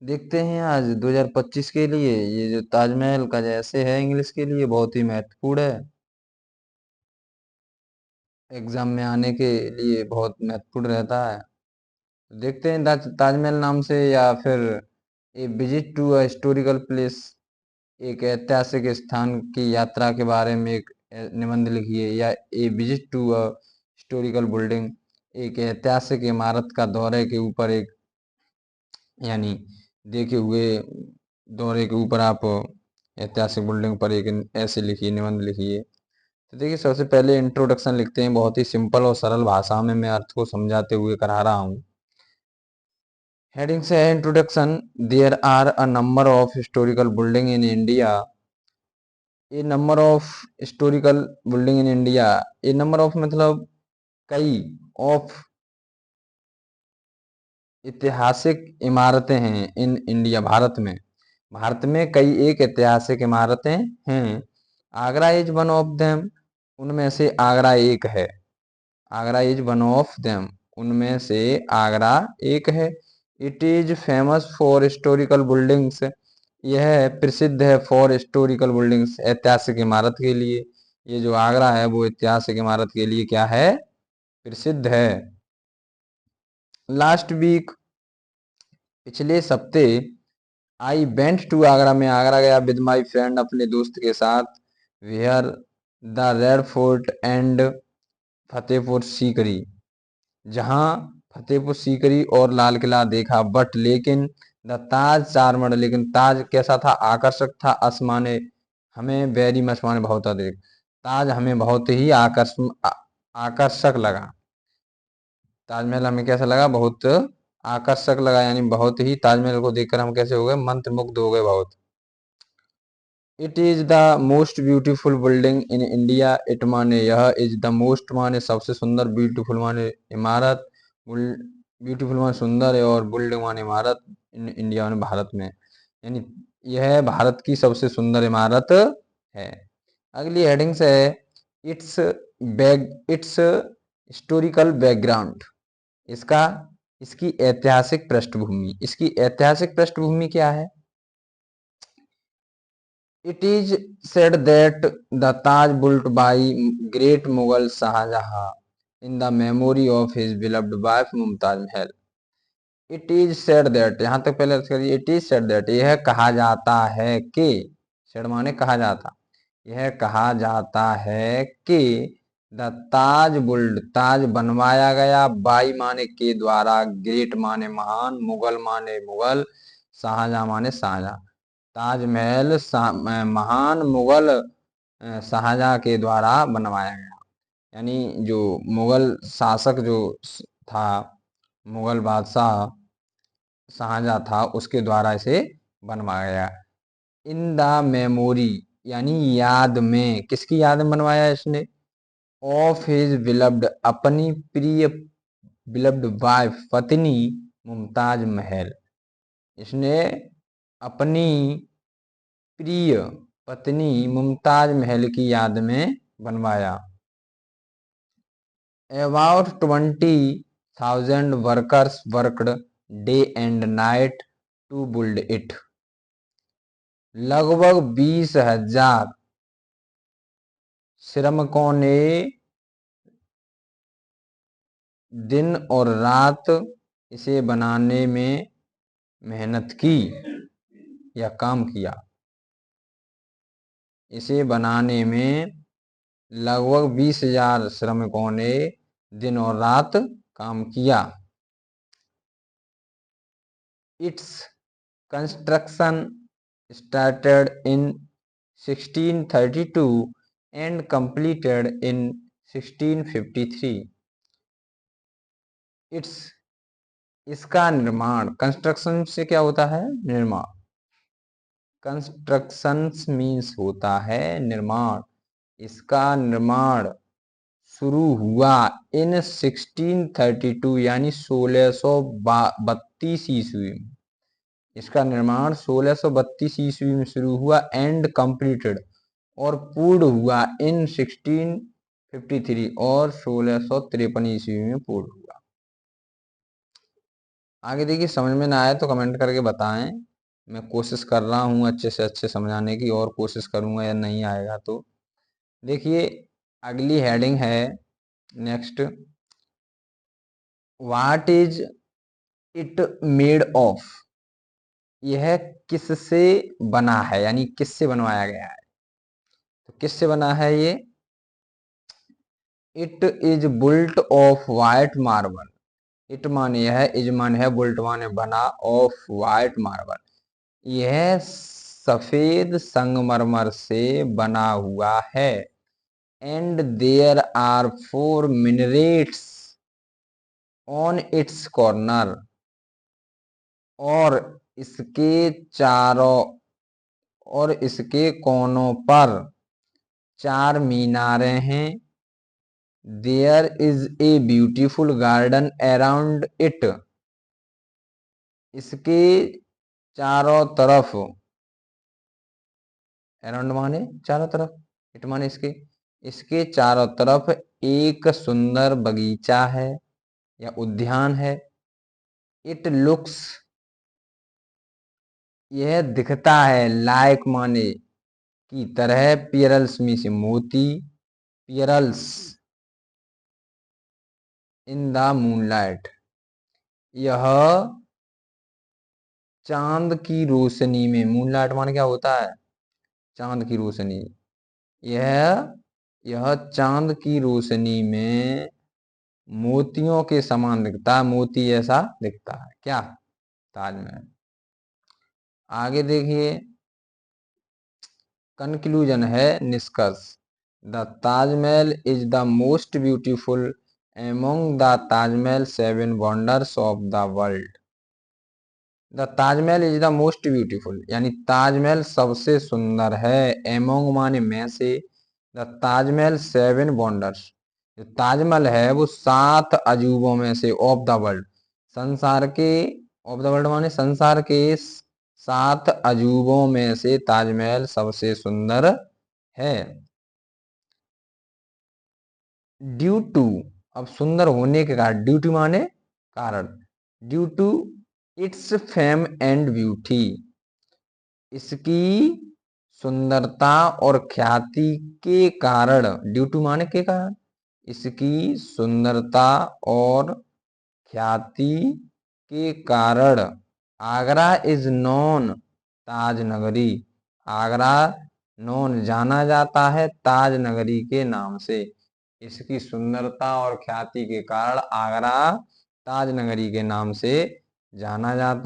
देखते हैं आज 2025 के लिए ये जो ताजमहल का जैसे है इंग्लिश के लिए बहुत ही महत्वपूर्ण है। एग्जाम में आने के लिए बहुत महत्वपूर्ण रहता है। तो देखते हैं ताजमहल नाम से या फिर a visit to a historical place, एक ऐतिहासिक स्थान की यात्रा के बारे में एक निबंध लिखिए, या a visit to a historical building, एक ऐतिहासिक इमारत का दौरे के ऊपर एक, यानी देखे हुए दौरे के ऊपर आप ऐतिहासिक बिल्डिंग पर एक ऐसे लिखिए, निबंध लिखिए। तो देखिए, सबसे पहले इंट्रोडक्शन लिखते हैं, बहुत ही सिंपल और सरल भाषा में मैं अर्थ को समझाते हुए करा रहा हूँ। हेडिंग से है introduction. There are a number of historical building in India. A number of historical building in India. A number of मतलब कई, ऑफ ऐतिहासिक इमारतें हैं इन इंडिया, भारत में। भारत में कई एक ऐतिहासिक इमारतें हैं। Agra is one of them, उनमें से आगरा एक है। Agra is one of them, उनमें से आगरा एक है। It is famous for historical buildings, यह प्रसिद्ध है फॉर हिस्टोरिकल बिल्डिंग्स, ऐतिहासिक इमारत के लिए। ये जो आगरा है वो ऐतिहासिक इमारत के लिए क्या है, प्रसिद्ध है। लास्ट वीक, पिछले सप्ते, आई वेंट टू आगरा, में आगरा गया विद माई फ्रेंड, अपने दोस्त के साथ। Where the red fort and Fatehpur Sikri, जहां फतेहपुर सीकरी और लाल किला देखा। बट लेकिन द ताज चारमड़, लेकिन ताज कैसा था, आकर्षक था। असमाने, हमें वेरी मच माने बहुत अधिक, ताज हमें बहुत ही आकर्षक लगा। ताजमहल हमें कैसा लगा, बहुत आकर्षक लगा, यानी बहुत ही, ताजमहल को देखकर हम कैसे हो गए, मंत्रमुग्ध हो गए बहुत। It is the most beautiful building in India, it माने यह, इज द मोस्ट माने सबसे सुंदर, ब्यूटीफुल माने इमारत, ब्यूटीफुल माने सुंदर है, और बिल्डिंग माने इमारत, इन इंडिया माने भारत में, यानी यह भारत की सबसे सुंदर इमारत है। अगली हेडिंग से है इट्स हिस्टोरिकल बैकग्राउंड, इसका इसकी ऐतिहासिक पृष्ठभूमि। इसकी ऐतिहासिक पृष्ठभूमि क्या है? It is said that the Taj built by great Mughal Shahjahan in the memory of his beloved wife Mumtaz Mahal. It is said that, यहाँ तक पहले करिए, it is said that, यह कहा जाता है कि, said माने कहा जाता, यह कहा जाता है कि द ताज बुल्ड, ताज बनवाया गया, बाई माने के द्वारा, ग्रेट माने महान, मुगल माने मुगल, शाहजहां माने शाहजहां। ताजमहल महान मुगल शाहजहां के द्वारा बनवाया गया, यानी जो मुगल शासक जो था, मुगल बादशाह शाहजहां था, उसके द्वारा इसे बनवाया गया। इन द मेमोरी, यानी याद में, किसकी याद में बनवाया इसने? ऑफ हिज बिलव्ड, अपनी प्रिय, बिलव्ड वाइफ, पत्नी मुमताज महल, इसने अपनी प्रिय पत्नी मुमताज महल की याद में बनवाया। About 20,000 workers worked day and night to build it. लगभग 20,000 श्रमिकों ने दिन और रात इसे बनाने में मेहनत की या काम किया। इसे बनाने में लगभग 20,000 श्रमिकों ने दिन और रात काम किया। Its construction started in 1632 and completed in 1653. It's, इसका निर्माण, कंस्ट्रक्शन से क्या होता है, निर्माण। कंस्ट्रक्शंस मीन्स होता है निर्माण। इसका निर्माण शुरू हुआ इन 1632, यानी 1632 ईस्वी में। इसका निर्माण 1632 ईस्वी में शुरू हुआ, एंड कंप्लीटेड, और पूर्ण हुआ इन 1653, और 1653 ईस्वी में पूर्ण हुआ। आगे देखिए, समझ में ना आए तो कमेंट करके बताएं। मैं कोशिश कर रहा हूँ अच्छे से अच्छे समझाने की, और कोशिश करूँगा, या नहीं आएगा तो देखिए अगली हेडिंग है next, what is it made of. यह किससे बना है, यानी किससे बनवाया गया है। तो किससे बना है ये, it is built of white marble. It माने यह, इज माने है, बुल्ट माने बना, ऑफ वाइट मार्बल यह सफेद संगमरमर से बना हुआ है। And there are 4 minarets on its corner, और इसके चारों, और इसके कोनों पर 4 मीनारें हैं। There is a beautiful garden around it. इसके चारों तरफ, अराउंड माने चारों तरफ, इट माने इसके, इसके चारों तरफ एक सुंदर बगीचा है या उद्यान है। इट लुक्स, यह दिखता है, लाइक माने की तरह, पियरल्स में से मोती, पियरल्स इन द मूनलाइट, यह चांद की रोशनी में, मूनलाइट माने क्या होता है, चांद की रोशनी, यह यह चांद की रोशनी में मोतियों के समान दिखता है, मोती ऐसा दिखता है क्या, ताजमहल। आगे देखिए, कंक्लूजन है, निष्कर्ष। The Taj Mahal is the most beautiful among the Taj Mahal 7 wonders of the world. The Taj Mahal is the most beautiful, यानी ताजमहल सबसे सुंदर है, एमोंग माने में से, द ताजमहल 7 वंडर्स, जो ताजमहल है वो 7 अजूबों में से, ऑफ द वर्ल्ड, संसार के, ऑफ द वर्ल्ड माने संसार के 7 अजूबों में से ताजमहल सबसे सुंदर है। ड्यू टू, अब सुंदर होने के कारण, ड्यू टू माने कारण, due to its fame and beauty, इसकी सुंदरता और ख्याति के कारण, ड्यू टू माने के कारण, इसकी सुंदरता और ख्याति के कारण, आगरा इज नोन ताज नगरी, आगरा नोन जाना जाता है, ताज नगरी के नाम से। इसकी सुंदरता और ख्याति के कारण आगरा ताज नगरी के नाम से जाना जाता